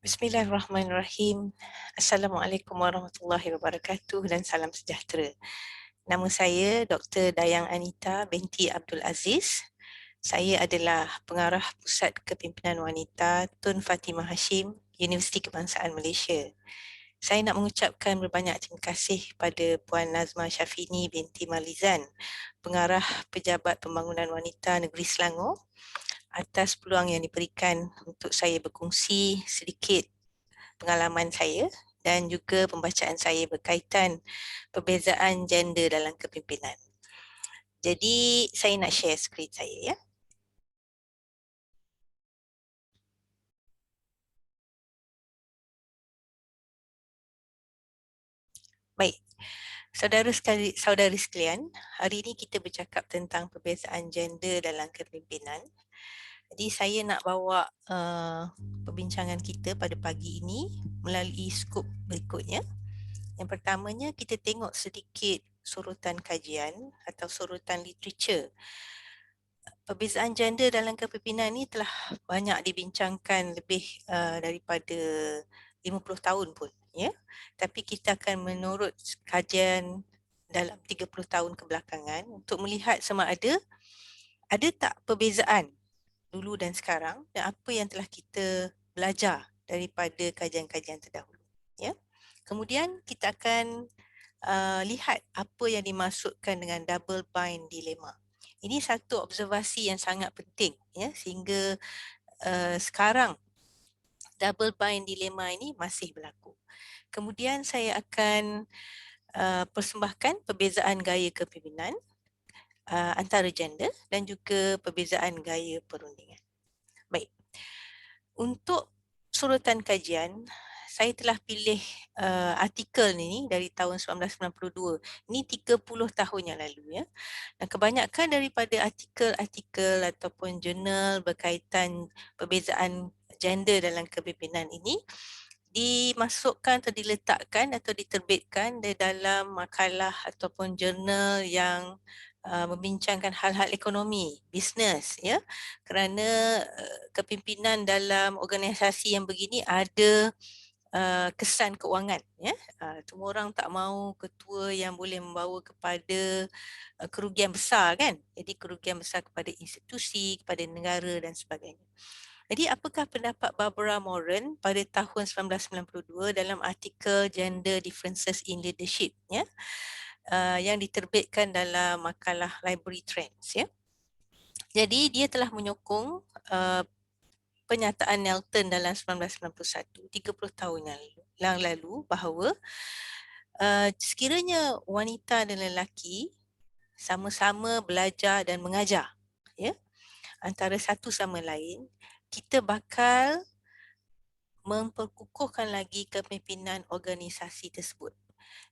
Bismillahirrahmanirrahim. Assalamualaikum warahmatullahi wabarakatuh dan salam sejahtera. Nama saya Dr. Dayang Anita binti Abdul Aziz. Saya adalah pengarah Pusat Kepimpinan Wanita Tun Fatimah Hashim, Universiti Kebangsaan Malaysia. Saya nak mengucapkan berbanyak terima kasih pada Puan Nazma Syafini binti Malizan, pengarah Pejabat Pembangunan Wanita Negeri Selangor, atas peluang yang diberikan untuk saya berkongsi sedikit pengalaman saya dan juga pembacaan saya berkaitan perbezaan gender dalam kepimpinan. Jadi saya nak share skrin saya ya. Baik, saudari sekalian, hari ini kita bercakap tentang perbezaan gender dalam kepimpinan. Jadi saya nak bawa perbincangan kita pada pagi ini melalui skop berikutnya. Yang pertamanya kita tengok sedikit surutan kajian atau surutan literature. Perbezaan gender dalam kepimpinan ini telah banyak dibincangkan lebih daripada 50 tahun pun ya. Tapi kita akan menurut kajian dalam 30 tahun kebelakangan untuk melihat sama ada tak perbezaan dulu dan sekarang dan apa yang telah kita belajar daripada kajian-kajian terdahulu ya. Kemudian kita akan lihat apa yang dimaksudkan dengan double bind dilemma. Ini satu observasi yang sangat penting ya, sehingga sekarang double bind dilemma ini masih berlaku. Kemudian saya akan persembahkan perbezaan gaya kepimpinan antara gender dan juga perbezaan gaya perundingan. Baik. Untuk surutan kajian, saya telah pilih artikel ini dari tahun 1992. Ini 30 tahun yang lalu ya. Dan kebanyakan daripada artikel-artikel ataupun jurnal berkaitan perbezaan gender dalam kepimpinan ini dimasukkan atau diletakkan atau diterbitkan di dalam makalah ataupun jurnal yang membincangkan hal-hal ekonomi, bisnes ya. Kerana kepimpinan dalam organisasi yang begini ada kesan keuangan ya. Semua orang tak mahu ketua yang boleh membawa kepada kerugian besar kan. Jadi kerugian besar kepada institusi, kepada negara dan sebagainya. Jadi apakah pendapat Barbara Moran pada tahun 1992 dalam artikel Gender Differences in Leadership ya, yang diterbitkan dalam makalah Library Trends ya. Jadi dia telah menyokong penyataan Nelson dalam 1991, 30 tahun yang lalu bahawa sekiranya wanita dan lelaki sama-sama belajar dan mengajar ya, antara satu sama lain, kita bakal memperkukuhkan lagi kepimpinan organisasi tersebut.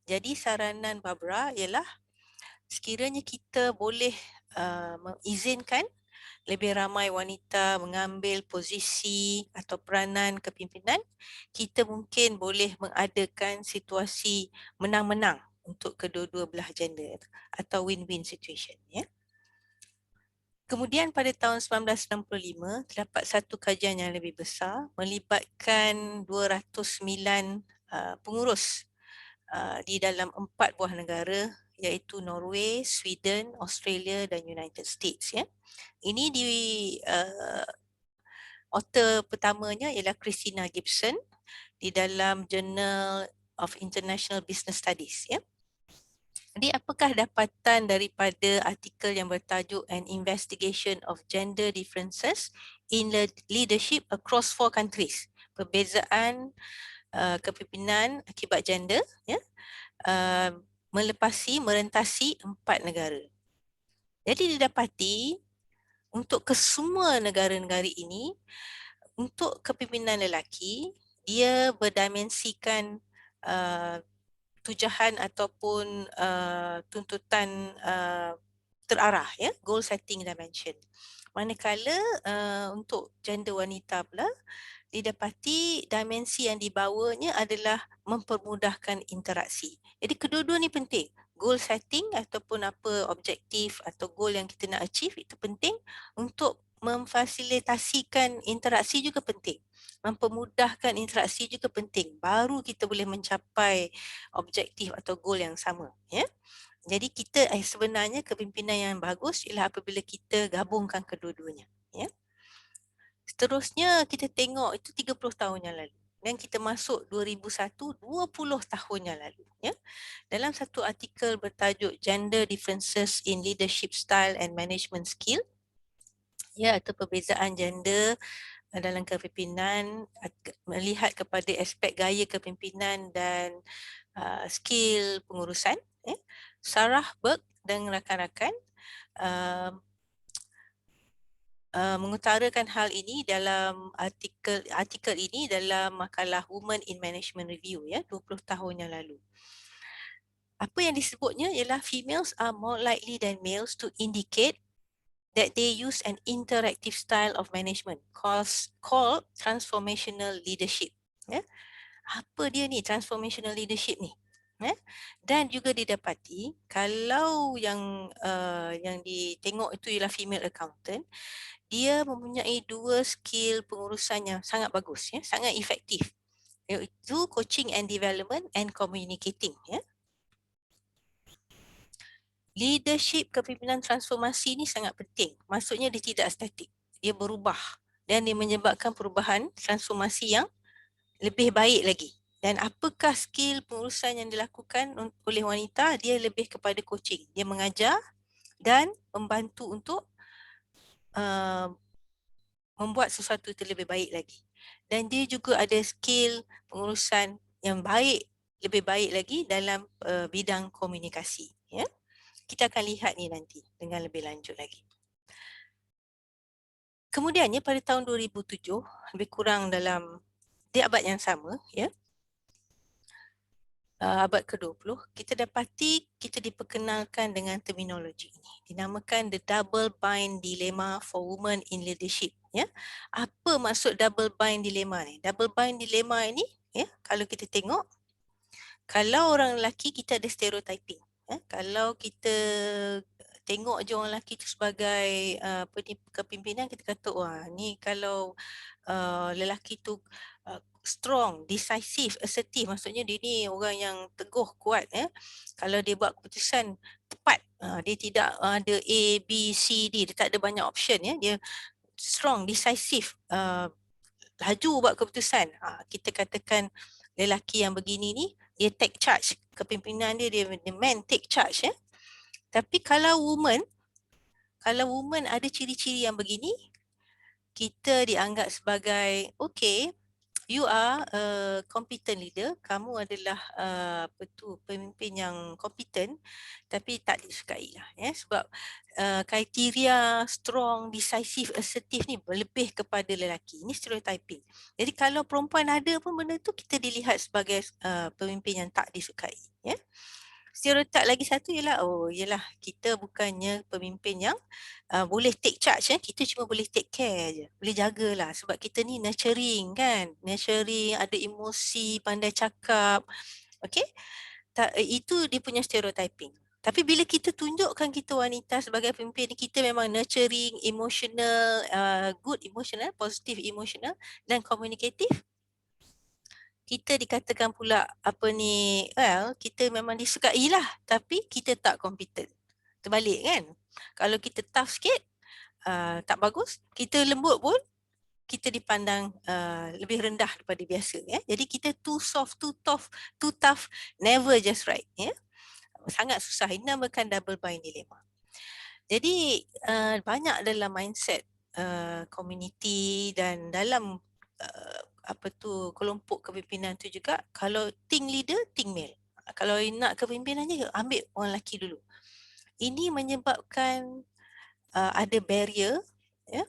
Jadi saranan Barbara ialah sekiranya kita boleh mengizinkan lebih ramai wanita mengambil posisi atau peranan kepimpinan, kita mungkin boleh mengadakan situasi menang-menang untuk kedua-dua belah gender atau win-win situation ya. Kemudian pada tahun 1965 terdapat satu kajian yang lebih besar melibatkan 209 pengurus di dalam 4 buah negara iaitu Norway, Sweden, Australia dan United States ya. Ini di author pertamanya ialah Christina Gibson di dalam Journal of International Business Studies ya. Jadi apakah dapatan daripada artikel yang bertajuk An Investigation of Gender Differences in Leadership Across 4 Countries? Perbezaan kepimpinan akibat gender ya, merentasi 4 negara. Jadi didapati untuk kesemua negara-negara ini, untuk kepimpinan lelaki, dia berdimensikan tujahan ataupun tuntutan terarah ya, goal setting dimension. Manakala untuk gender wanita pula didapati dimensi yang dibawanya adalah mempermudahkan interaksi. Jadi kedua-dua ni penting. Goal setting ataupun apa objektif atau goal yang kita nak achieve itu penting untuk memfasilitasikan interaksi juga penting. Mempermudahkan interaksi juga penting. Baru kita boleh mencapai objektif atau goal yang sama. Ya. Jadi kita sebenarnya kepimpinan yang bagus ialah apabila kita gabungkan kedua-duanya. Ya. Seterusnya kita tengok itu 30 tahun yang lalu. Dan kita masuk 2001, 20 tahun yang lalu. Ya. Dalam satu artikel bertajuk Gender Differences in Leadership Style and Management Skill, ya, atau perbezaan gender dalam kepimpinan, melihat kepada aspek gaya kepimpinan dan skill pengurusan. Sarah Berg dan rakan-rakan mengutarakan hal ini dalam artikel ini dalam makalah Women in Management Review, ya, 20 tahun yang lalu. Apa yang disebutnya ialah females are more likely than males to indicate that they use an interactive style of management called transformational leadership. Ya. Apa dia ni transformational leadership ni? Ya. Dan juga didapati kalau yang ditengok itu ialah female accountant, dia mempunyai dua skill pengurusan yang sangat bagus, ya, sangat efektif, iaitu coaching and development and communicating. Ya. Leadership kepimpinan transformasi ni sangat penting. Maksudnya dia tidak statik. Dia berubah dan dia menyebabkan perubahan transformasi yang lebih baik lagi. Dan apakah skill pengurusan yang dilakukan oleh wanita? Dia lebih kepada coaching. Dia mengajar dan membantu untuk membuat sesuatu itu lebih baik lagi. Dan dia juga ada skill pengurusan yang baik, lebih baik lagi dalam bidang komunikasi. Ya. Kita akan lihat ni nanti dengan lebih lanjut lagi. Kemudiannya pada tahun 2007, lebih kurang dalam di abad yang sama, ya, abad ke-20, kita dapati kita diperkenalkan dengan terminologi ini. Dinamakan the double bind dilemma for women in leadership. Ya. Apa maksud double bind dilemma ni? Double bind dilemma ini, ya, kalau kita tengok, kalau orang lelaki kita ada stereotyping. Ya. Kalau kita tengok je orang lelaki tu sebagai kepimpinan, kita kata wah ni kalau lelaki tu strong, decisive, assertive, maksudnya dia ni orang yang teguh, kuat. Kalau dia buat keputusan tepat, dia tidak ada A, B, C, D, dia tak ada banyak option. Ya. Dia strong, decisive, laju buat keputusan. Kita katakan lelaki yang begini ni, dia take charge. Kepimpinan dia, dia man take charge. Ya. Tapi kalau woman ada ciri-ciri yang begini, kita dianggap sebagai okay, you are a competent leader, kamu adalah pemimpin yang kompeten, tapi tak disukai lah. Ya, sebab kriteria strong, decisive, assertive ni lebih kepada lelaki. Ini stereotyping. Jadi kalau perempuan ada pun benda tu, kita dilihat sebagai pemimpin yang tak disukai. Ya. Stereotip lagi satu ialah kita bukannya pemimpin yang boleh take charge, kita cuma boleh take care je, boleh jagalah sebab kita ni nurturing kan, nurturing, ada emosi, pandai cakap. Okey, itu dia punya stereotyping. Tapi bila kita tunjukkan kita wanita sebagai pemimpin, kita memang nurturing, emotional, good emotional, positive emotional dan communicative, kita dikatakan pula kita memang disukai lah, tapi kita tak kompeten. Terbalik kan? Kalau kita tough sikit, tak bagus. Kita lembut pun, kita dipandang lebih rendah daripada biasa. Ya? Jadi kita too soft, too tough, never just right. Ya? Sangat susah. Ini namakan double bind dilemma. Jadi banyak dalam mindset community dan dalam kelompok kepimpinan tu juga, kalau team leader, team male. Kalau nak kepimpinannya, ambil orang lelaki dulu. Ini menyebabkan ada barrier, ya,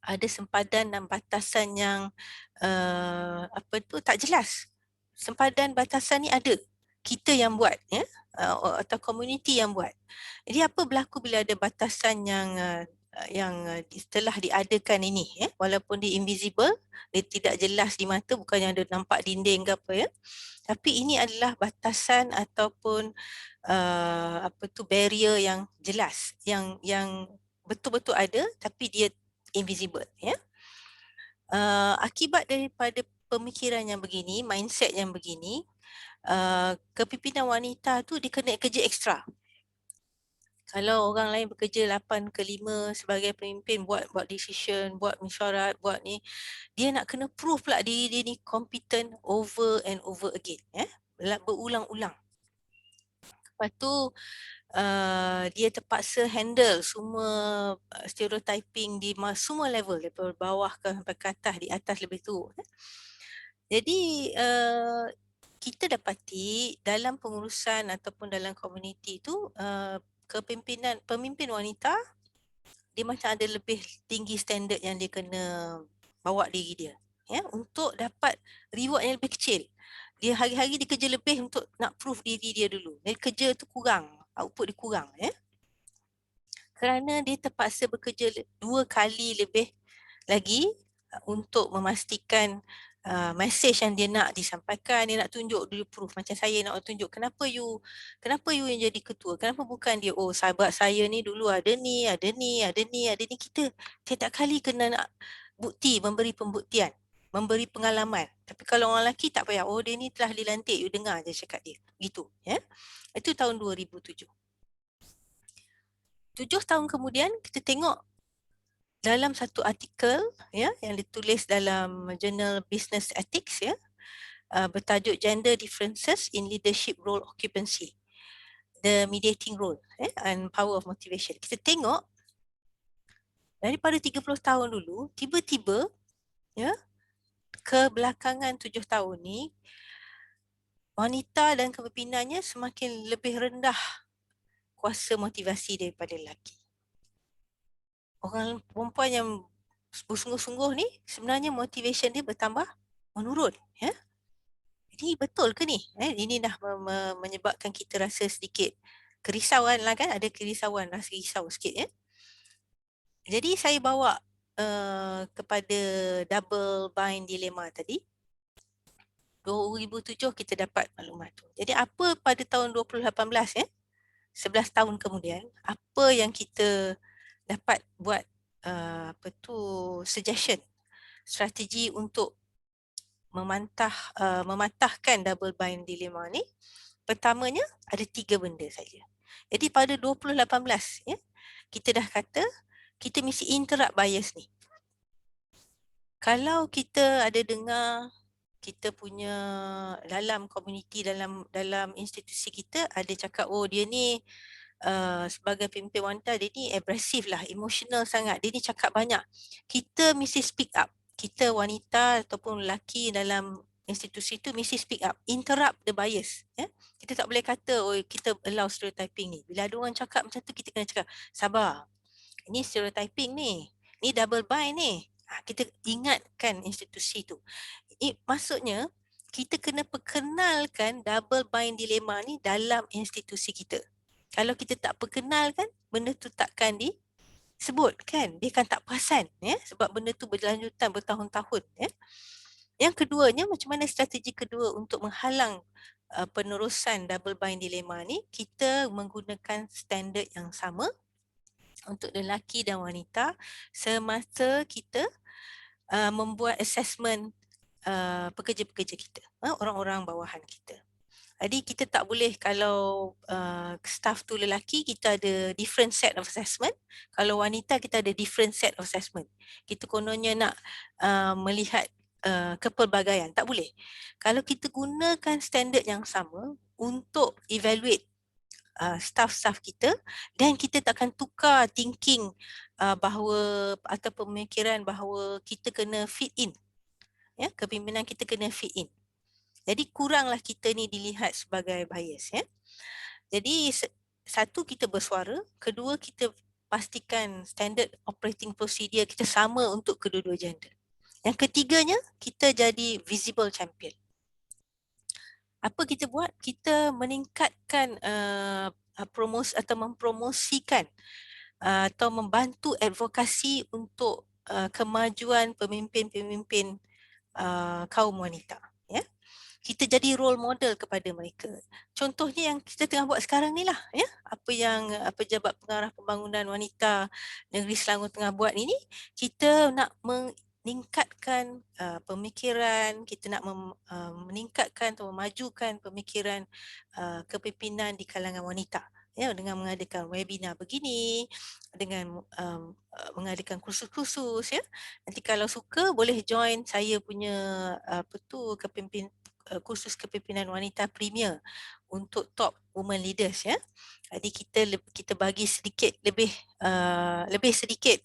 ada sempadan dan batasan yang tak jelas. Sempadan batasan ni ada, kita yang buat, ya, atau komuniti yang buat. Jadi apa berlaku bila ada batasan yang telah diadakan ini, ya, walaupun dia invisible, dia tidak jelas di mata, bukannya ada nampak dinding ke apa, ya, tapi ini adalah batasan ataupun barrier yang jelas, yang betul-betul ada, tapi dia invisible, ya. Akibat daripada pemikiran yang begini, mindset yang begini, kepimpinan wanita tu dia kena kerja ekstra. Kalau orang lain bekerja 8 ke 5 sebagai pemimpin, buat decision, buat mesyuarat, buat ni, dia nak kena prove pula diri dia ni competent over and over again, berulang-ulang. Lepas tu dia terpaksa handle semua stereotyping di semua level, daripada bawah ke sampai ke atas, di atas lebih teruk. Jadi kita dapati dalam pengurusan ataupun dalam komuniti tu, pemimpin wanita dia macam ada lebih tinggi standard yang dia kena bawa diri dia, untuk dapat reward yang lebih kecil. Dia hari-hari dia kerja lebih untuk nak prove diri dia dulu. Dia kerja tu kurang, output dia kurang, kerana dia terpaksa bekerja 2 kali lebih lagi untuk memastikan message yang dia nak disampaikan. Dia nak tunjuk, dia proof. Macam saya nak tunjuk, kenapa you yang jadi ketua, kenapa bukan dia, oh sahabat saya ni dulu ada ni. Kita setiap kali kena nak bukti, memberi pembuktian, memberi pengalaman. Tapi kalau orang lelaki tak payah, oh dia ni telah dilantik, you dengar je cakap dia, gitu, Itu tahun 2007. 7 tahun kemudian kita tengok dalam satu artikel, yang ditulis dalam jurnal Business Ethics, bertajuk Gender Differences in Leadership Role Occupancy, the Mediating Role and Power of Motivation. Kita tengok daripada 30 tahun dulu, tiba-tiba kebelakangan 7 tahun ni, wanita dan kepimpinannya semakin lebih rendah kuasa motivasi daripada lelaki. Orang perempuan yang bersungguh-sungguh ni sebenarnya motivation dia bertambah menurun, Jadi betul ke ni? Ini dah menyebabkan kita rasa sedikit kerisauan lah, kan? Ada kerisauan, rasa risau sikit, Jadi saya bawa kepada double bind dilemma tadi. 2007 kita dapat maklumat tu. Jadi apa pada tahun 2018, 11 tahun kemudian, apa yang kita dapat buat suggestion, strategi untuk mematahkan double bind dilemma ni. Pertamanya ada 3 benda saja. Jadi pada 2018, kita dah kata kita mesti interrupt bias ni. Kalau kita ada dengar, kita punya dalam komuniti, dalam institusi kita ada cakap, oh dia ni sebagai pemimpin wanita, dia ni agresif lah, emotional sangat, dia ni cakap banyak. Kita mesti speak up. Kita wanita ataupun lelaki dalam institusi tu mesti speak up, interrupt the bias. Kita tak boleh kata, oh kita allow stereotyping ni. Bila ada orang cakap macam tu, kita kena cakap, sabar, ini stereotyping ni double bind ni. Kita ingatkan institusi tu. Maksudnya, kita kena perkenalkan double bind dilemma ni dalam institusi kita. Kalau kita tak perkenalkan, benda tu takkan disebut, kan? Dia kan tak perasan, sebab benda tu berlanjutan bertahun-tahun. Yang keduanya, macam mana strategi kedua untuk menghalang penerusan double bind dilemma ni? Kita menggunakan standard yang sama untuk lelaki dan wanita semasa kita membuat assessment pekerja-pekerja kita, orang-orang bawahan kita. Jadi kita tak boleh, kalau staff tu lelaki, kita ada different set of assessment. Kalau wanita, kita ada different set of assessment. Kita kononnya nak melihat kepelbagaian, tak boleh. Kalau kita gunakan standard yang sama untuk evaluate staff-staff kita, dan kita takkan tukar thinking bahawa, atau pemikiran bahawa kita kena fit in, kepimpinan kita kena fit in. Jadi kuranglah kita ni dilihat sebagai bias, Jadi satu, kita bersuara. Kedua, kita pastikan standard operating procedure kita sama untuk kedua-dua gender. Yang ketiganya, kita jadi visible champion. Apa kita buat? Kita meningkatkan promosi atau mempromosikan atau membantu advokasi untuk kemajuan pemimpin-pemimpin kaum wanita. kita jadi role model kepada mereka. Contohnya yang kita tengah buat sekarang ni lah, ya. Apa yang Pejabat Pengarah Pembangunan Wanita Negeri Selangor tengah buat ini, kita nak meningkatkan pemikiran, kita nak meningkatkan atau memajukan pemikiran kepimpinan di kalangan wanita. Ya, dengan mengadakan webinar begini, dengan mengadakan kursus-kursus, ya. Nanti kalau suka boleh join saya punya kursus kepimpinan wanita premier untuk top women leaders, ya. Jadi kita bagi sedikit lebih sedikit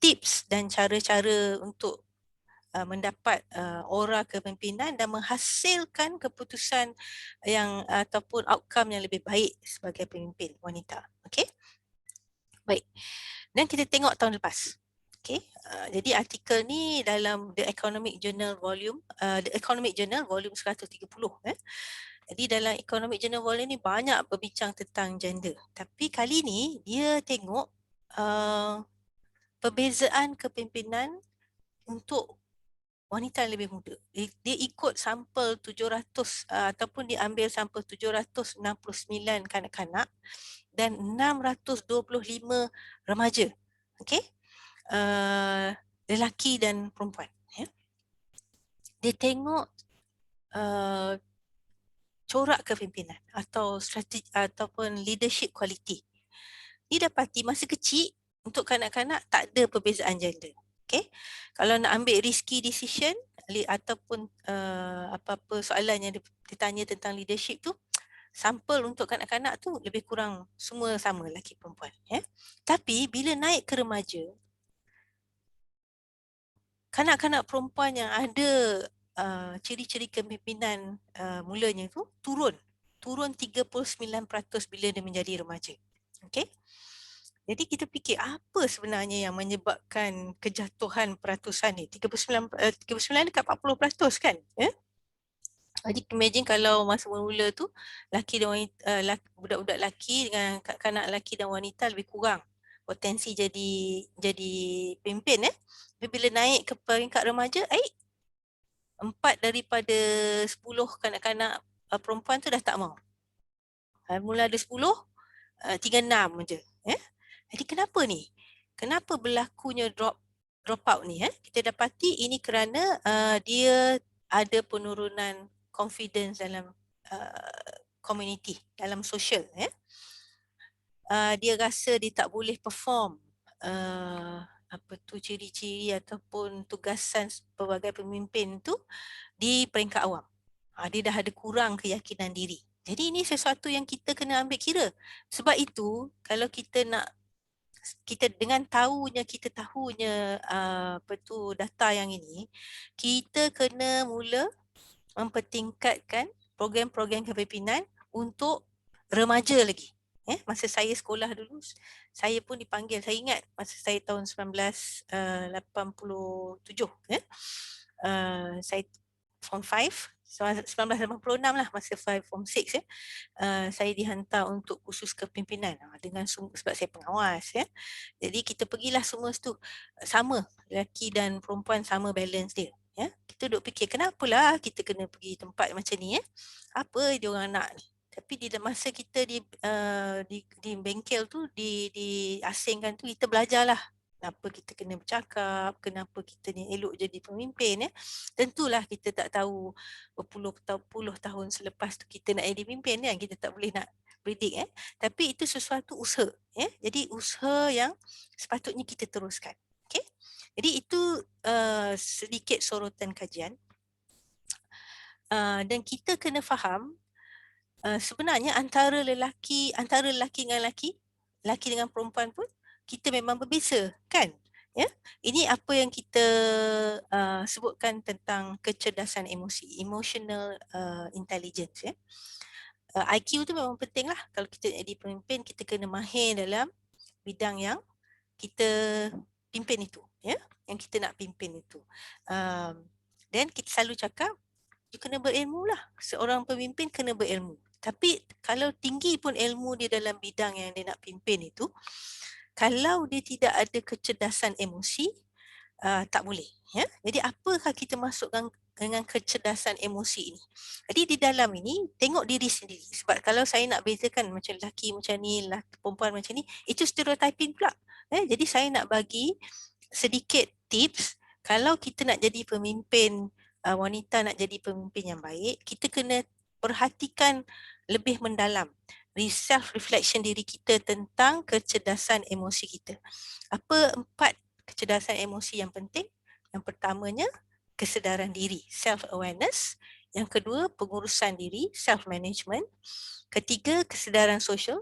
tips dan cara-cara untuk mendapat aura kepimpinan dan menghasilkan keputusan yang ataupun outcome yang lebih baik sebagai pemimpin wanita. Okey. Baik. Dan kita tengok tahun lepas. Okey. Jadi artikel ni dalam The Economic Journal volume 130, Jadi dalam Economic Journal volume ni banyak berbincang tentang gender. Tapi kali ni dia tengok perbezaan kepimpinan untuk wanita yang lebih muda. Dia ikut sampel 700 ataupun diambil sampel 769 kanak-kanak dan 625 remaja. Okey. Lelaki dan perempuan, ya. Dia tengok corak kepimpinan atau strategi ataupun leadership quality. Didapati masa kecil untuk kanak-kanak tak ada perbezaan gender. Okay. Kalau nak ambil risky decision ataupun apa-apa soalan yang ditanya tentang leadership tu, sampel untuk kanak-kanak tu lebih kurang semua sama, lelaki perempuan. Ya. Tapi bila naik ke remaja, kanak-kanak perempuan yang ada ciri-ciri kepimpinan mulanya tu turun 39% bila dia menjadi remaja. Okey. Jadi kita fikir apa sebenarnya yang menyebabkan kejatuhan peratusan ni? 39 dekat 40% kan? Ya? Jadi imagine kalau masa mula tu laki dan wanita, budak-budak lelaki dengan kanak-kanak lelaki dan wanita lebih kurang potensi jadi pemimpin, ya. Tapi bila naik ke peringkat remaja, 4 daripada 10 kanak-kanak perempuan tu dah tak mau. Mula ada 10, tinggal 6 je. Ya? Jadi kenapa ni? Kenapa berlakunya drop out ni? Kita dapati ini kerana dia ada penurunan confidence dalam community, dalam sosial. Ya? Dia rasa dia tak boleh perform ciri-ciri ataupun tugasan sebagai pemimpin tu di peringkat awam. Dia dah ada kurang keyakinan diri. Jadi ini sesuatu yang kita kena ambil kira. Sebab itu kalau kita dengan kita tahunya data yang ini, kita kena mula mempertingkatkan program-program kepimpinan untuk remaja lagi. Masa saya sekolah dulu, saya pun dipanggil, saya ingat masa saya tahun 1987, saya form 5, 1986 lah, masa 5 form 6, saya dihantar untuk kursus kepimpinan dengan sebab saya pengawas, ya. Jadi kita pergilah semua situ, sama lelaki dan perempuan sama balance dia, ya. Kita duk fikir kenapalah kita kena pergi tempat macam ni, ya. Apa dia orang nak ni? Tapi di masa kita di bengkel tu diasingkan tu, kita belajarlah kenapa kita kena bercakap, kenapa kita ni elok jadi pemimpin, ya. Tentulah kita tak tahu berpuluh tahun selepas tu kita nak jadi pemimpin, kan, kita tak boleh nak predict, tapi itu sesuatu usaha, ya. Jadi usaha yang sepatutnya kita teruskan. Okey. Jadi itu sedikit sorotan kajian. Dan kita kena faham sebenarnya antara lelaki dengan lelaki dengan perempuan pun kita memang berbeza, kan? Ya, ini apa yang kita sebutkan tentang kecerdasan emosi, emotional intelligence, ya. IQ tu memang penting lah. Kalau kita jadi pemimpin, kita kena mahir dalam bidang yang kita pimpin itu, ya, yang kita nak pimpin itu. Dan kita selalu cakap, dia kena berilmu lah. Seorang pemimpin kena berilmu. Tapi kalau tinggi pun ilmu dia dalam bidang yang dia nak pimpin itu, kalau dia tidak ada kecerdasan emosi, tak boleh. Ya? Jadi apakah kita masukkan dengan kecerdasan emosi ini. Jadi di dalam ini tengok diri sendiri. Sebab kalau saya nak bezakan macam lelaki macam ni, perempuan macam ni, itu stereotyping pula. Jadi saya nak bagi sedikit tips kalau kita nak jadi pemimpin, wanita nak jadi pemimpin yang baik, kita kena perhatikan lebih mendalam self reflection diri kita tentang kecerdasan emosi kita. Apa 4 kecerdasan emosi yang penting? Yang pertamanya, kesedaran diri, self awareness. Yang kedua, pengurusan diri, self management. Ketiga, kesedaran sosial,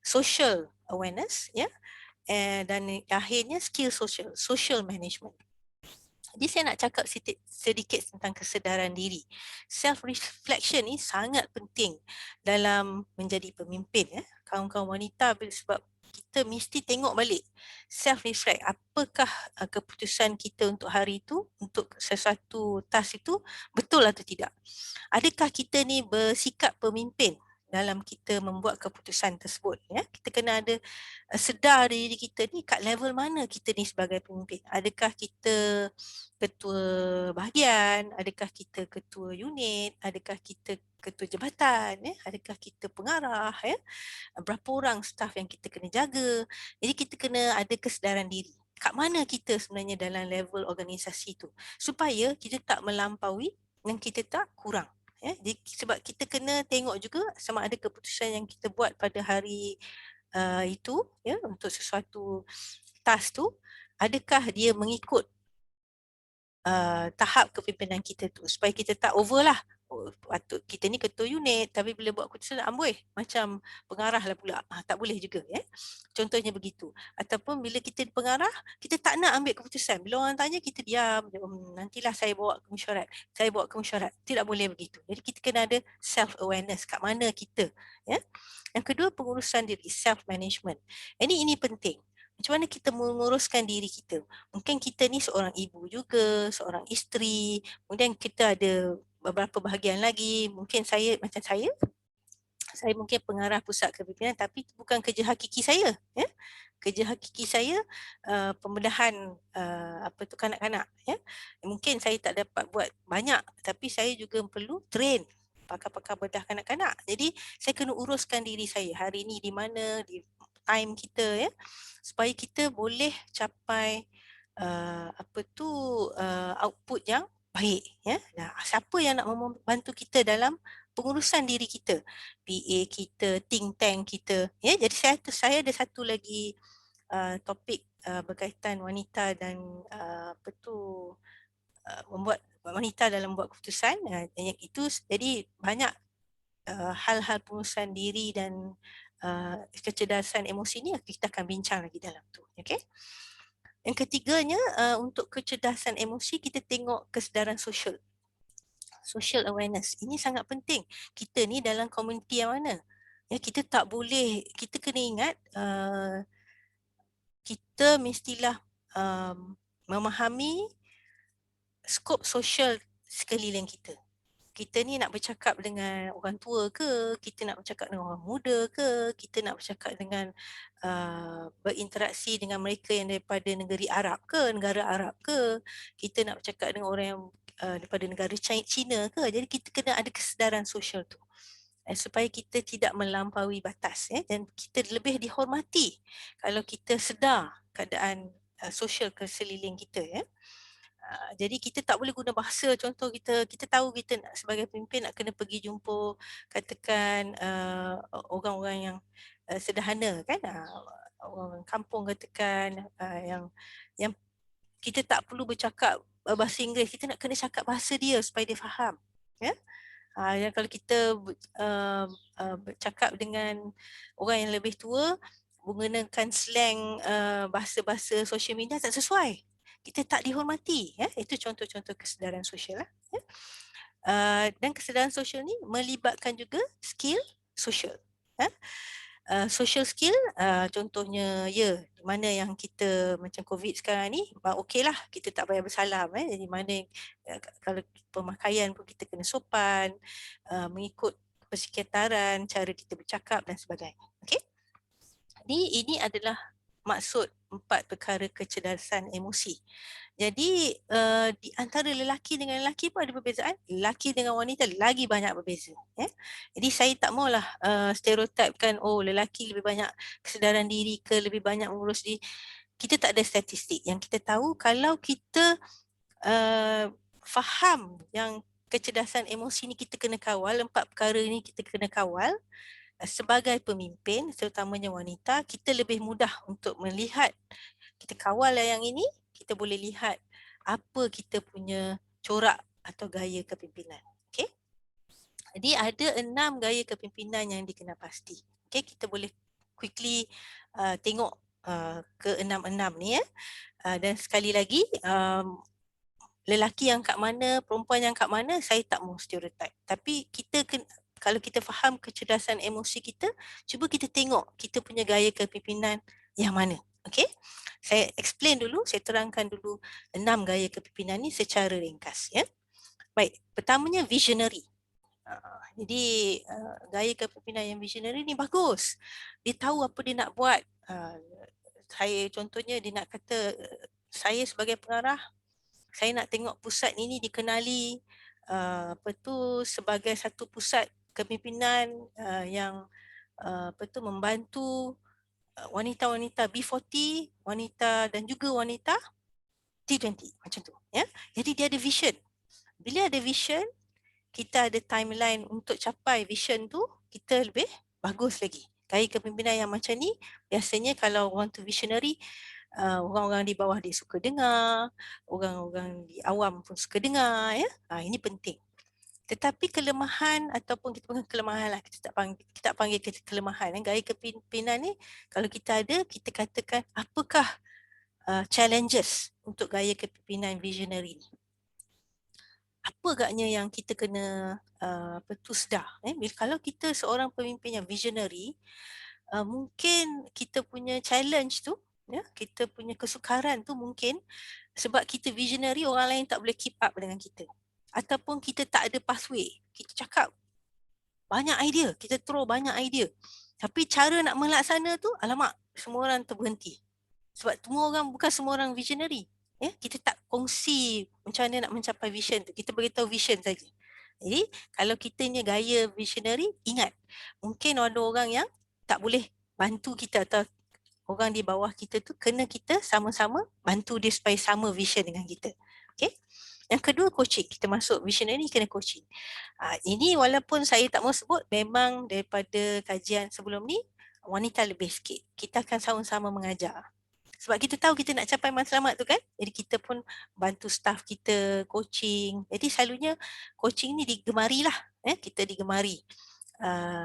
social awareness, ya. Dan akhirnya skill social, social management. Jadi saya nak cakap sedikit tentang kesedaran diri. Self reflection ni sangat penting dalam menjadi pemimpin, ya. Kawan-kawan wanita, sebab kita mesti tengok balik, self reflect, apakah keputusan kita untuk hari itu, untuk sesuatu task itu betul atau tidak. Adakah kita ni bersikap pemimpin dalam kita membuat keputusan tersebut, ya. Kita kena ada sedar diri kita ni kat level mana kita ni sebagai pemimpin. Adakah kita ketua bahagian, adakah kita ketua unit, adakah kita ketua jabatan, ya? Adakah kita pengarah, ya? Berapa orang staf yang kita kena jaga. Jadi kita kena ada kesedaran diri. Kat mana kita sebenarnya dalam level organisasi tu, supaya kita tak melampaui dan kita tak kurang. Ya, sebab kita kena tengok juga sama ada keputusan yang kita buat pada hari itu, ya, untuk sesuatu task tu, adakah dia mengikut tahap kepimpinan kita tu, supaya kita tak over lah. Patut kita ni ketua unit tapi bila buat keputusan amboi macam pengarah lah pula. Tak boleh juga, ya. Contohnya begitu. Ataupun bila kita pengarah, kita tak nak ambil keputusan. Bila orang tanya kita diam, nantilah saya bawa ke mesyuarat. Saya bawa ke mesyuarat. Tidak boleh begitu. Jadi kita kena ada self awareness kat mana kita, ya. Yang kedua, pengurusan diri, self management. Ini penting. Macam mana kita menguruskan diri kita? Mungkin kita ni seorang ibu juga, seorang isteri, kemudian kita ada beberapa bahagian lagi. Mungkin saya, macam saya mungkin pengarah pusat kepimpinan tapi bukan kerja hakiki saya, ya. Kerja hakiki saya pembedahan kanak-kanak, ya. Mungkin saya tak dapat buat banyak tapi saya juga perlu train pakar-pakar bedah kanak-kanak. Jadi saya kena uruskan diri saya hari ni di mana, di time kita, ya, supaya kita boleh capai output yang baik, ya. Nah, siapa yang nak membantu kita dalam pengurusan diri kita, PA kita, think tank kita, ya. Jadi saya ada satu lagi topik berkaitan wanita dan membuat wanita dalam membuat keputusan. Yang itu jadi banyak hal-hal pengurusan diri dan kecerdasan emosi ni kita akan bincang lagi dalam tu, okey. Yang ketiganya, untuk kecerdasan emosi kita tengok kesedaran sosial. Social awareness. Ini sangat penting. Kita ni dalam komuniti yang mana? Ya, kita tak boleh, kita kena ingat kita mestilah memahami skop sosial sekeliling kita. Kita ni nak bercakap dengan orang tua ke, kita nak bercakap dengan orang muda ke, kita nak bercakap dengan berinteraksi dengan mereka yang daripada negara Arab ke, kita nak bercakap dengan orang yang daripada negara China ke. Jadi kita kena ada kesedaran sosial tu, supaya kita tidak melampaui batas, ya, dan kita lebih dihormati kalau kita sedar keadaan sosial keseliling kita, ya. Jadi kita tak boleh guna bahasa, contoh kita tahu kita nak sebagai pemimpin nak kena pergi jumpa katakan orang-orang yang sederhana, kan, orang kampung katakan, yang kita tak perlu bercakap bahasa Inggeris, kita nak kena cakap bahasa dia supaya dia faham, ya. Yang kalau kita bercakap dengan orang yang lebih tua menggunakan slang bahasa-bahasa social media tak sesuai, kita tak dihormati, ya. Itu contoh-contoh kesedaran sosial lah, ya. Dan kesedaran sosial ni melibatkan juga skill sosial, ya. Social skill, contohnya, ya, mana yang kita macam COVID sekarang ni, okeylah kita tak payah bersalam, jadi mana kalau pemakaian pun kita kena sopan, mengikut persekitaran, cara kita bercakap dan sebagainya. Okey. Jadi ini adalah maksud 4 perkara kecerdasan emosi. Jadi di antara lelaki dengan lelaki pun ada perbezaan, lelaki dengan wanita lagi banyak berbeza. Jadi saya tak maulah stereotipkan lelaki lebih banyak kesedaran diri ke lebih banyak mengurus diri. Kita tak ada statistik. Yang kita tahu kalau kita faham yang kecerdasan emosi ni kita kena kawal, 4 perkara ni kita kena kawal, sebagai pemimpin terutamanya wanita, kita lebih mudah untuk melihat, kita kawal yang ini, kita boleh lihat apa kita punya corak atau gaya kepimpinan. Okey. Jadi ada 6 gaya kepimpinan yang dikenal pasti. Okey, kita boleh quickly tengok ke 6 ni dan sekali lagi lelaki yang kat mana, perempuan yang kat mana, saya tak mau stereotype. Tapi kita kalau kita faham kecerdasan emosi kita, cuba kita tengok kita punya gaya kepimpinan yang mana. Okey? Saya explain dulu, saya terangkan dulu 6 gaya kepimpinan ni secara ringkas. Ya. Baik, pertamanya visionary. Jadi gaya kepimpinan yang visionary ni bagus. Dia tahu apa dia nak buat. Saya contohnya dia nak kata, saya sebagai pengarah, saya nak tengok pusat ini dikenali sebagai satu pusat kepimpinan yang membantu wanita-wanita B40, wanita dan juga wanita T20 macam tu ya. Jadi dia ada vision. Bila ada vision, kita ada timeline untuk capai vision tu, kita lebih bagus lagi. Gaya kepimpinan yang macam ni biasanya kalau orang tu visionary, orang-orang di bawah dia suka dengar, orang-orang di awam pun suka dengar ya. Ini penting. Tetapi kelemahan ataupun kita panggil kelemahan lah, kita tak panggil kelemahan. Gaya kepimpinan ni kalau kita ada, kita katakan apakah challenges untuk gaya kepimpinan visionary ni. Apa agaknya yang kita kena sedar. Kalau kita seorang pemimpin yang visionary, mungkin kita punya challenge tu, ya, kita punya kesukaran tu mungkin sebab kita visionary, orang lain tak boleh keep up dengan kita. Ataupun kita tak ada pathway. Kita cakap banyak idea, kita throw banyak idea. Tapi cara nak melaksana tu, alamak, semua orang terberhenti. Sebab bukan semua orang visionary. Ya, kita tak kongsi macam mana nak mencapai vision tu. Kita beritahu vision saja. Jadi, kalau kita ni gaya visionary, ingat, mungkin ada orang yang tak boleh bantu kita atau orang di bawah kita tu kena kita sama-sama bantu dia supaya sama vision dengan kita. Okey? Yang kedua, coaching. Kita masuk visionary kena coaching. Ini walaupun saya tak mau sebut, memang daripada kajian sebelum ni, wanita lebih sikit. Kita akan sama-sama mengajar. Sebab kita tahu kita nak capai matlamat tu kan. Jadi kita pun bantu staff kita coaching. Jadi selalunya coaching ni digemari lah. Kita digemari.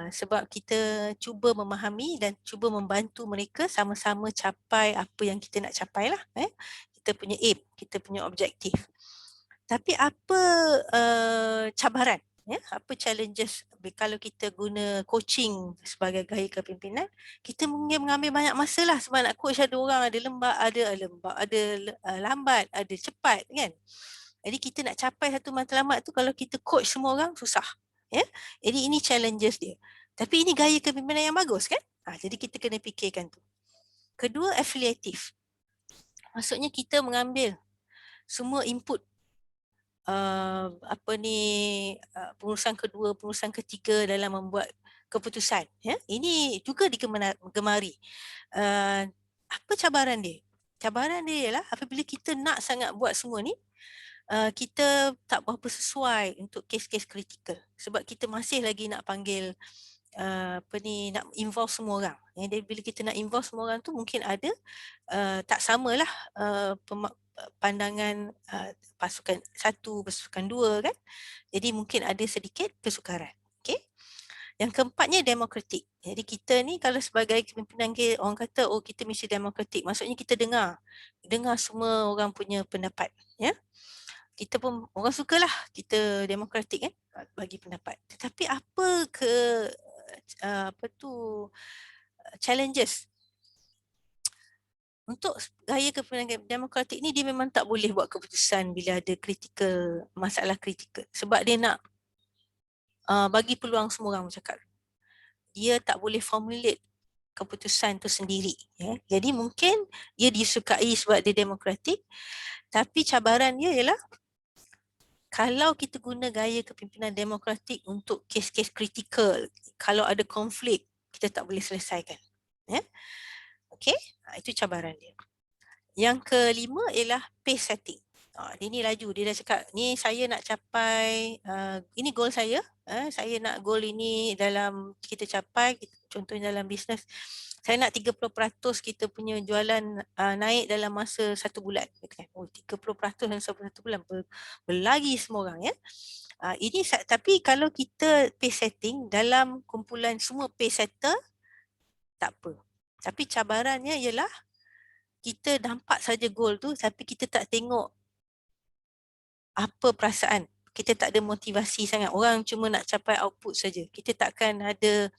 Sebab kita cuba memahami dan cuba membantu mereka sama-sama capai apa yang kita nak capai lah. Kita punya aim, kita punya objektif. Tapi apa cabaran? Apa challenges kalau kita guna coaching sebagai gaya kepimpinan? Kita mungkin mengambil banyak masa lah sebab nak coach ada orang, ada lambat, ada cepat kan. Jadi kita nak capai satu matlamat tu kalau kita coach semua orang susah. Ya? Jadi ini challenges dia. Tapi ini gaya kepimpinan yang bagus kan? Jadi kita kena fikirkan tu. Kedua, affiliative. Maksudnya kita mengambil semua input pengurusan kedua, pengurusan ketiga dalam membuat keputusan. Ya? Ini juga digemari. Apa cabaran dia? Cabaran dia ialah apabila kita nak sangat buat semua ni, kita tak berapa sesuai untuk kes-kes kritikal. Sebab kita masih lagi nak panggil nak involve semua orang. Jadi bila kita nak involve semua orang tu mungkin ada tak samalah pandangan pasukan 1, pasukan 2 kan. Jadi mungkin ada sedikit kesukaran. Okey. Yang keempatnya demokratik. Jadi kita ni kalau sebagai kepimpinan orang kata kita mesti demokratik. Maksudnya kita dengar semua orang punya pendapat, ya. Kita pun orang sukalah kita demokratik kan bagi pendapat. Tetapi apa challenges untuk gaya kepimpinan demokratik ni, dia memang tak boleh buat keputusan bila ada masalah kritikal. Sebab dia nak bagi peluang semua orang bercakap. Dia tak boleh formulate keputusan tu sendiri. Ya. Jadi mungkin dia disukai sebab dia demokratik, tapi cabaran dia ialah kalau kita guna gaya kepimpinan demokratik untuk kes-kes kritikal, kalau ada konflik, kita tak boleh selesaikan. Ya. Okey, itu cabaran dia. Yang kelima ialah pace setting. Dia ni laju, dia dah cakap, ni saya nak capai, ini goal saya, saya nak goal ini dalam kita capai, contohnya dalam bisnes, saya nak 30% kita punya jualan naik dalam masa 1 bulan. Oh, 30% dalam satu bulan, berlari semua orang ya. Ini tapi kalau kita pace setting dalam kumpulan semua pace setter, tak apa. Tapi cabarannya ialah kita nampak saja goal tu tapi kita tak tengok apa perasaan. Kita tak ada motivasi sangat. Orang cuma nak capai output saja. Kita takkan ada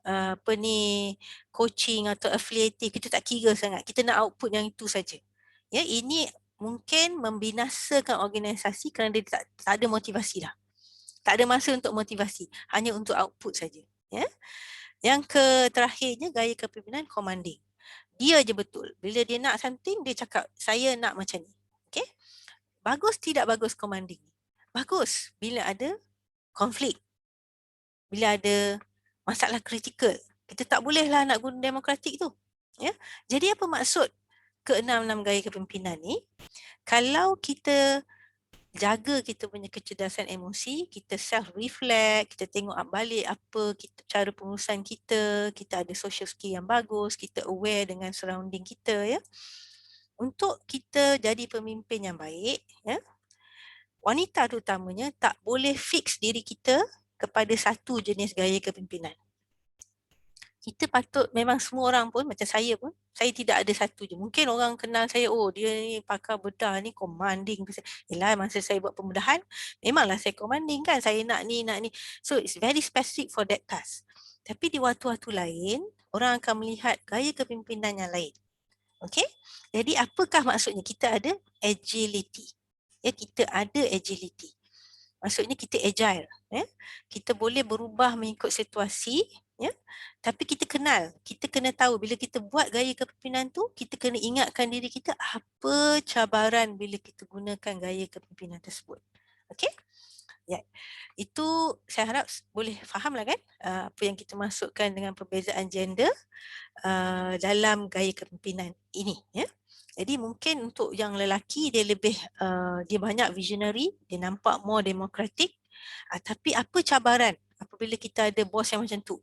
apa ni coaching atau affiliative. Kita tak kira sangat. Kita nak output yang itu saja. Ya, ini mungkin membinasakan organisasi kerana dia tak ada motivasi dah. Tak ada masa untuk motivasi. Hanya untuk output saja. Ya. Yang terakhirnya gaya kepimpinan commanding. Dia je betul. Bila dia nak something, dia cakap, saya nak macam ni. Okay? Bagus tidak bagus commanding? Bagus bila ada konflik. Bila ada masalah kritikal. Kita tak bolehlah nak guna demokratik tu. Ya? Jadi apa maksud ke-6 gaya kepimpinan ni? Kalau kita jaga kita punya kecerdasan emosi, kita self-reflect, kita tengok balik apa cara pengurusan kita, kita ada social skill yang bagus, kita aware dengan surrounding kita ya. Untuk kita jadi pemimpin yang baik, ya, wanita terutamanya tak boleh fix diri kita kepada satu jenis gaya kepimpinan. Kita patut, memang semua orang pun, macam saya pun, saya tidak ada satu je. Mungkin orang kenal saya, oh dia ni pakar bedah ni, commanding. Yelah, masa saya buat pemudahan, memanglah saya commanding kan, saya nak ni, nak ni. So it's very specific for that task. Tapi di waktu-waktu lain, orang akan melihat gaya kepimpinan yang lain. Okay? Jadi apakah maksudnya? Kita ada agility. Ya, kita ada agility. Maksudnya kita agile. Ya? Kita boleh berubah mengikut situasi. Ya? Tapi kita kenal. Kita kena tahu bila kita buat gaya kepimpinan tu, kita kena ingatkan diri kita apa cabaran bila kita gunakan gaya kepimpinan tersebut. Okay? Ya. Itu saya harap boleh fahamlah kan apa yang kita masukkan dengan perbezaan gender dalam gaya kepimpinan ini ya. Jadi mungkin untuk yang lelaki dia lebih dia banyak visionary, dia nampak more demokratik, tapi apa cabaran apabila kita ada bos yang macam tu?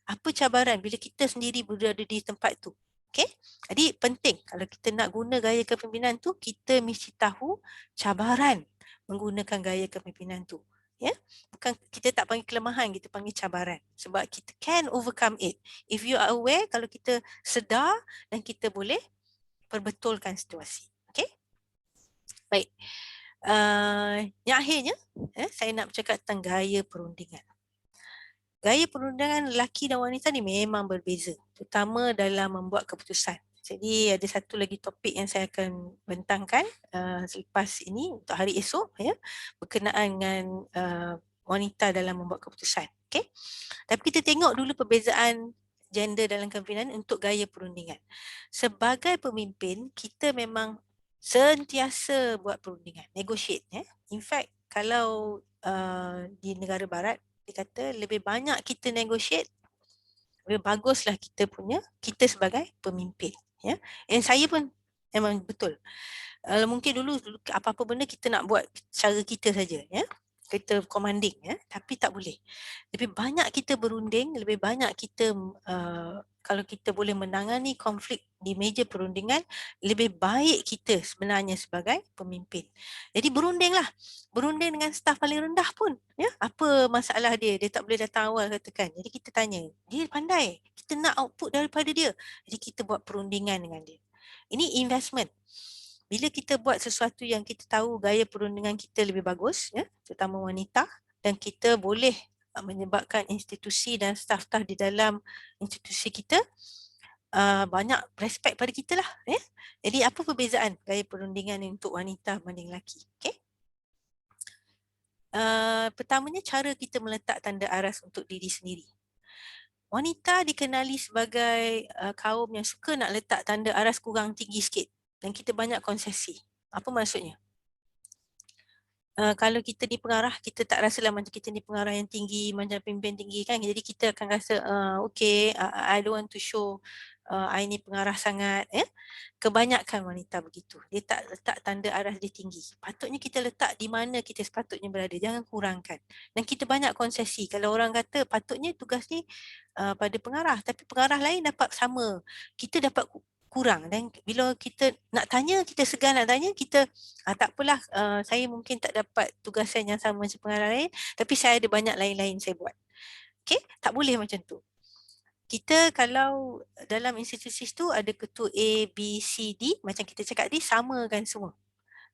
Apa cabaran bila kita sendiri berada di tempat tu? Okey? Jadi penting kalau kita nak guna gaya kepimpinan tu, kita mesti tahu cabaran menggunakan gaya kepimpinan tu. Ya, bukan kita tak panggil kelemahan, kita panggil cabaran sebab kita can overcome it. If you are aware, kalau kita sedar dan kita boleh perbetulkan situasi. Okey? Baik. Yang akhirnya, saya nak bercakap tentang gaya perundingan. Gaya perundangan lelaki dan wanita ni memang berbeza, terutama dalam membuat keputusan. Jadi ada satu lagi topik yang saya akan bentangkan selepas ini untuk hari esok ya, berkenaan dengan wanita dalam membuat keputusan. Okay? Tapi kita tengok dulu perbezaan gender dalam kepimpinan untuk gaya perundingan. Sebagai pemimpin, kita memang sentiasa buat perundingan, negotiate. In fact, kalau di negara barat, dia kata lebih banyak kita negotiate, lebih baguslah kita sebagai pemimpin. Ya. Dan saya pun memang betul. Mungkin dulu apa-apa benda kita nak buat cara kita saja. Ya. Kita commanding, ya, tapi tak boleh. Lebih banyak kita berunding, lebih banyak kita kalau kita boleh menangani konflik di meja perundingan, lebih baik kita sebenarnya sebagai pemimpin. Jadi berundinglah. Berunding dengan staf paling rendah pun, ya. Apa masalah dia? Dia tak boleh datang awal katakan. Jadi kita tanya, dia pandai. Kita nak output daripada dia. Jadi kita buat perundingan dengan dia. Ini investment. Bila kita buat sesuatu yang kita tahu gaya perundingan kita lebih bagus, ya, terutama wanita, dan kita boleh menyebabkan institusi dan staf-staf di dalam institusi kita banyak respect pada kita lah. Ya. Jadi apa perbezaan gaya perundingan untuk wanita berbanding lelaki? Okay. Pertamanya cara kita meletak tanda aras untuk diri sendiri. wanita dikenali sebagai kaum yang suka nak letak tanda aras kurang tinggi sikit dan kita banyak konsesi. Apa maksudnya? Kalau kita di pengarah, kita tak rasalah macam kita ni pengarah yang tinggi, macam pimpin tinggi kan. Jadi kita akan rasa, okay, I don't want to show I ni pengarah sangat. Kebanyakan wanita begitu. Dia tak letak tanda aras dia tinggi. Patutnya kita letak di mana kita sepatutnya berada. Jangan kurangkan. Dan kita banyak konsesi. Kalau orang kata patutnya tugas ni pada pengarah. Tapi pengarah lain dapat sama. Kita dapat kurang, dan bila kita nak tanya, kita segan nak tanya, kita tak apalah, saya mungkin tak dapat tugasan yang sama macam pengarah lain, tapi saya ada banyak lain-lain saya buat. Okey, tak boleh macam tu. Kita kalau dalam institusi tu ada ketua A, B, C, D, macam kita cakap tadi, samakan semua.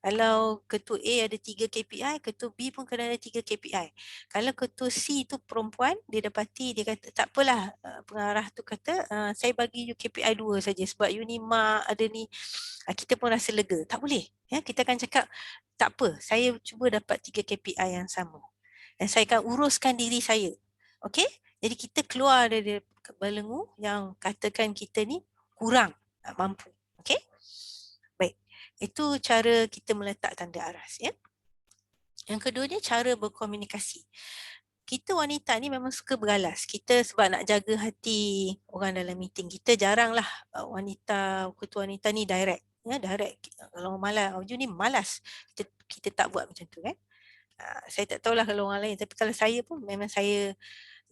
Kalau ketua A ada 3 KPI, ketua B pun kena ada 3 KPI. Kalau ketua C tu perempuan, dia dapati, dia kata tak apalah, pengarah tu kata saya bagi you KPI 2 saja sebab you ni mak ada ni, kita pun rasa lega. Tak boleh. Kita akan cakap tak apa, saya cuba dapat 3 KPI yang sama. Dan saya akan uruskan diri saya. Okey? Jadi kita keluar dari belenggu yang katakan kita ni kurang mampu. Okey? Baik. Itu cara kita meletak tanda aras, ya. Yang keduanya, cara berkomunikasi. Kita wanita ni memang suka beralas. Kita sebab nak jaga hati orang dalam meeting, kita jaranglah ketua wanita ni direct. Direct. Kalau malas, you ni malas. Kita tak buat macam tu kan. Saya tak tahulah kalau orang lain, tapi kalau saya pun memang saya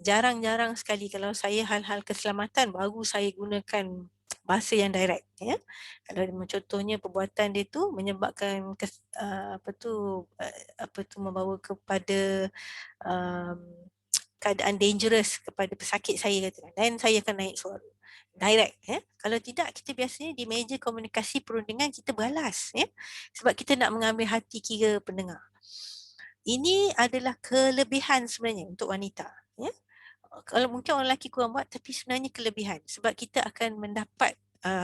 jarang-jarang sekali, kalau saya hal-hal keselamatan baru saya gunakan bahasa yang direct, ya. Kalau contohnya perbuatan dia tu menyebabkan membawa kepada keadaan dangerous kepada pesakit saya, katakan, dan saya akan naik suara direct, ya. Kalau tidak, kita biasanya di meja komunikasi perundingan kita beralas, ya, sebab kita nak mengambil hati kira pendengar. Ini adalah kelebihan sebenarnya untuk wanita, ya. Kalau mungkin orang lelaki kurang buat, tapi sebenarnya kelebihan sebab kita akan mendapat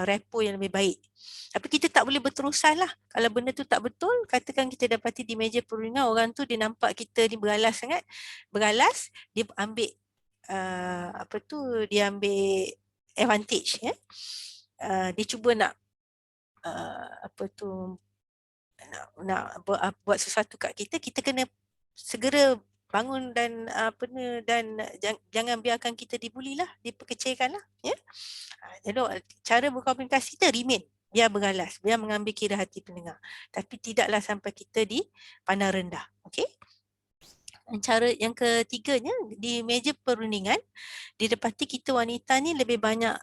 repo yang lebih baik. Tapi kita tak boleh berterusan lah. Kalau benda tu tak betul, katakan kita dapati di meja perundingan, orang tu dia nampak kita ni beralas sangat. Beralas, dia ambil dia ambil advantage, ya. Dia cuba nak nak buat sesuatu kat kita, kita kena segera bangun dan jangan biarkan kita dibuli lah, diperkecilkan lah, ya. Jadi cara berkomunikasi kita remain, biar beralas, biar mengambil kira hati pendengar, tapi tidaklah sampai kita dipandang rendah. Okey. Cara yang ketiganya, di meja perundingan didapati kita wanita ni lebih banyak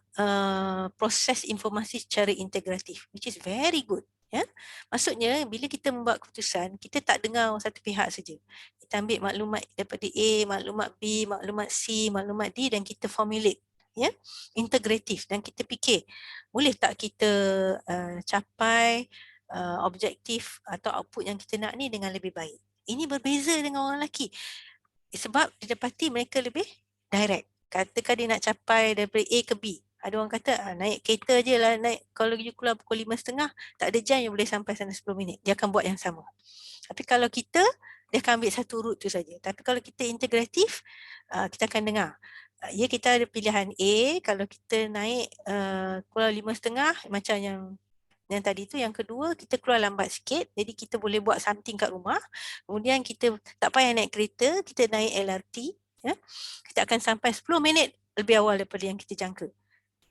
proses informasi secara integratif, which is very good. Ya, maksudnya bila kita membuat keputusan, kita tak dengar satu pihak saja. Kita ambil maklumat daripada A, maklumat B, maklumat C, maklumat D, dan kita formulate, ya, integratif, dan kita fikir boleh tak kita capai objektif atau output yang kita nak ni dengan lebih baik. Ini berbeza dengan orang lelaki sebab didapati mereka lebih direct. Katakan dia nak capai daripada A ke B, ada orang kata naik kereta je lah, kalau you keluar pukul 5.30, tak ada jam, you boleh sampai sana 10 minit. Dia akan buat yang sama. Tapi kalau kita, dia akan ambil satu route tu saja. Tapi kalau kita integratif, kita akan dengar. Ya, kita ada pilihan A, kalau kita naik keluar 5.30, macam yang tadi tu. Yang kedua, kita keluar lambat sikit, jadi kita boleh buat something kat rumah. Kemudian kita tak payah naik kereta, kita naik LRT, ya. Kita akan sampai 10 minit lebih awal daripada yang kita jangka.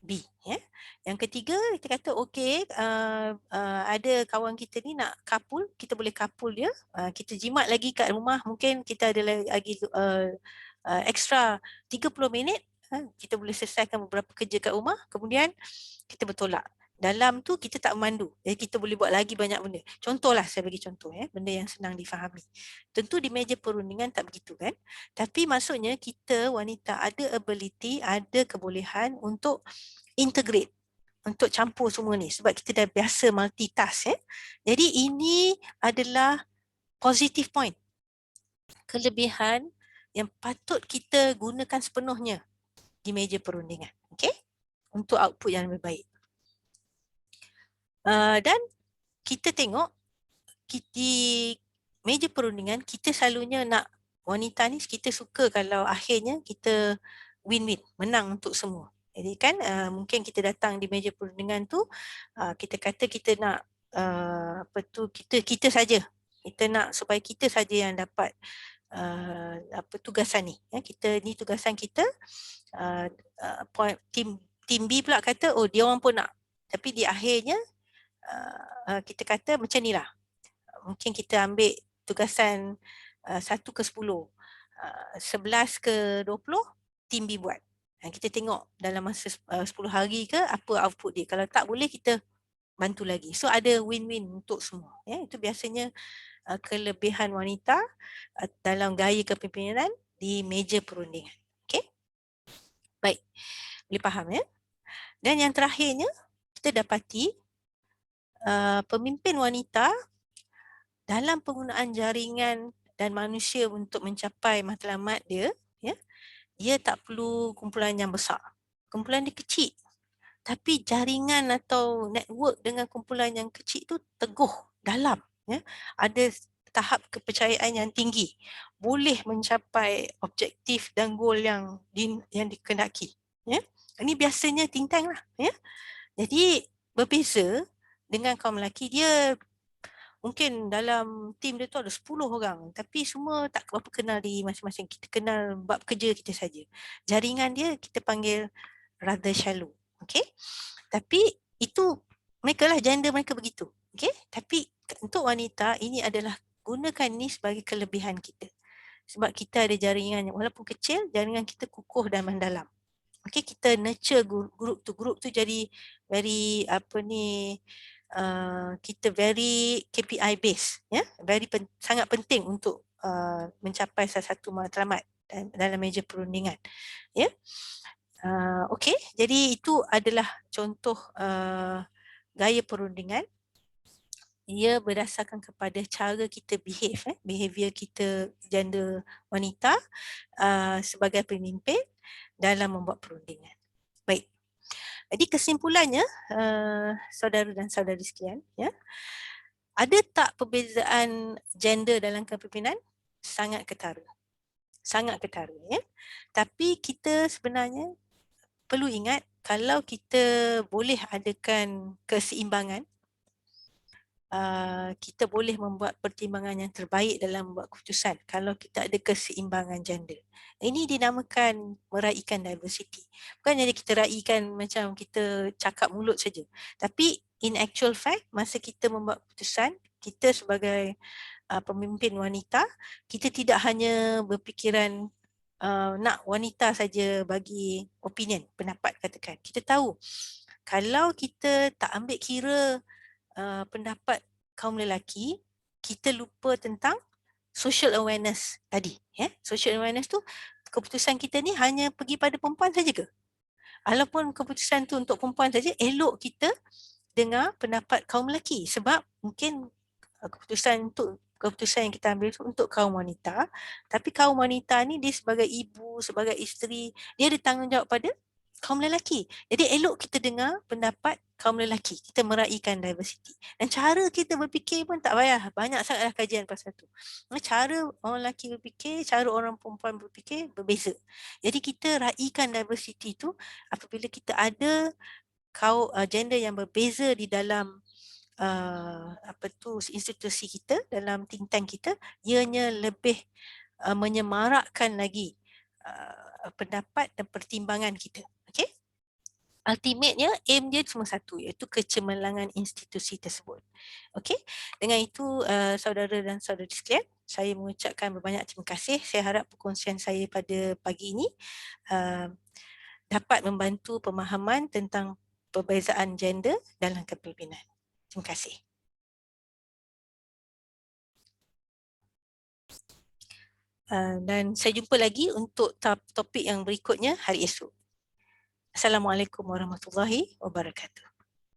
B, ya. Yang ketiga, kita kata okey, ada kawan kita ni nak couple, kita boleh couple dia. Kita jimat lagi kat rumah, mungkin kita ada lagi extra 30 minit, kita boleh selesaikan beberapa kerja kat rumah, kemudian kita bertolak. Dalam tu kita tak memandu, jadi kita boleh buat lagi banyak benda. Contohlah, saya bagi contoh, benda yang senang difahami. Tentu di meja perundingan tak begitu kan, tapi maksudnya kita wanita ada ability, ada kebolehan untuk integrate, untuk campur semua ni sebab kita dah biasa multitask, Jadi ini adalah positive point, kelebihan yang patut kita gunakan sepenuhnya di meja perundingan, okey, untuk output yang lebih baik. Dan kita tengok di meja perundingan, kita selalunya nak wanita ni, kita suka kalau akhirnya kita win-win, menang untuk semua. Jadi kan mungkin kita datang di meja perundingan tu, kita kata kita nak kita saja. Kita nak supaya kita saja yang dapat tugasan ni. Kita ni tugasan kita. Tim B pula kata dia orang pun nak. Tapi di akhirnya kita kata macam ni lah. Mungkin kita ambil tugasan 1 ke 10. 11 ke 20 tim B buat. Kita tengok dalam masa 10 hari ke apa output dia. Kalau tak boleh kita bantu lagi. So ada win-win untuk semua. Itu biasanya kelebihan wanita dalam gaya kepimpinan di meja perundingan. Okey? Baik. Boleh faham ya? Dan yang terakhirnya kita dapati pemimpin wanita dalam penggunaan jaringan dan manusia untuk mencapai matlamat dia, dia tak perlu kumpulan yang besar. Kumpulan dia kecil. Tapi jaringan atau network dengan kumpulan yang kecil itu teguh, dalam. Ada tahap kepercayaan yang tinggi. Boleh mencapai objektif dan gol yang dikehendaki. Ini biasanya think tank lah. Jadi berbeza dengan kaum lelaki, dia mungkin dalam tim dia tu ada 10 orang tapi semua tak berapa kenal diri masing-masing. Kita kenal bab kerja kita saja. Jaringan dia kita panggil rather shallow. Okey? Tapi itu mereka lah, gender mereka begitu. Okey? Tapi untuk wanita ini adalah gunakan ini sebagai kelebihan kita. Sebab kita ada jaringan walaupun kecil, jaringan kita kukuh dan mendalam. Okey, kita nurture group tu jadi very kita very KPI based, very sangat penting untuk mencapai salah satu matlamat dalam meja perundingan. Okey, jadi itu adalah contoh gaya perundingan. Ia berdasarkan kepada cara kita behave, behavior kita gender wanita sebagai pemimpin dalam membuat perundingan. Baik. Jadi kesimpulannya, saudara dan saudari sekalian, ada tak perbezaan gender dalam kepimpinan? Sangat ketara. Sangat ketara. Tapi kita sebenarnya perlu ingat, kalau kita boleh adakan keseimbangan, kita boleh membuat pertimbangan yang terbaik dalam membuat keputusan kalau kita ada keseimbangan gender. Ini dinamakan meraihkan diversity. Bukan jadi kita raikan macam kita cakap mulut saja. Tapi in actual fact, masa kita membuat keputusan, kita sebagai pemimpin wanita, kita tidak hanya berfikiran nak wanita saja bagi opinion, pendapat katakan. Kita tahu kalau kita tak ambil kira pendapat kaum lelaki, kita lupa tentang social awareness tadi. Social awareness tu, keputusan kita ni hanya pergi pada perempuan saja ke? Walaupun keputusan tu untuk perempuan saja, elok kita dengar pendapat kaum lelaki. Sebab mungkin keputusan yang kita ambil tu untuk kaum wanita, tapi kaum wanita ni dia sebagai ibu, sebagai isteri, dia ada tanggungjawab pada kaum lelaki. Jadi elok kita dengar pendapat kaum lelaki. Kita meraihkan diversity. Dan cara kita berfikir pun tak payah. Banyak sangatlah kajian pasal tu. Cara orang lelaki berfikir, cara orang perempuan berfikir berbeza. Jadi kita raihkan diversity tu apabila kita ada gender yang berbeza di dalam institusi kita, dalam think tank kita, ianya lebih menyemarakkan lagi pendapat dan pertimbangan kita. Okey? Ultimate-nya, aim dia cuma satu, iaitu kecemerlangan institusi tersebut. Okey? Dengan itu, saudara dan saudari sekalian, saya mengucapkan berbanyak terima kasih. Saya harap perkongsian saya pada pagi ini dapat membantu pemahaman tentang perbezaan gender dalam kepimpinan. Terima kasih. Dan saya jumpa lagi untuk topik yang berikutnya hari esok. Assalamualaikum warahmatullahi wabarakatuh.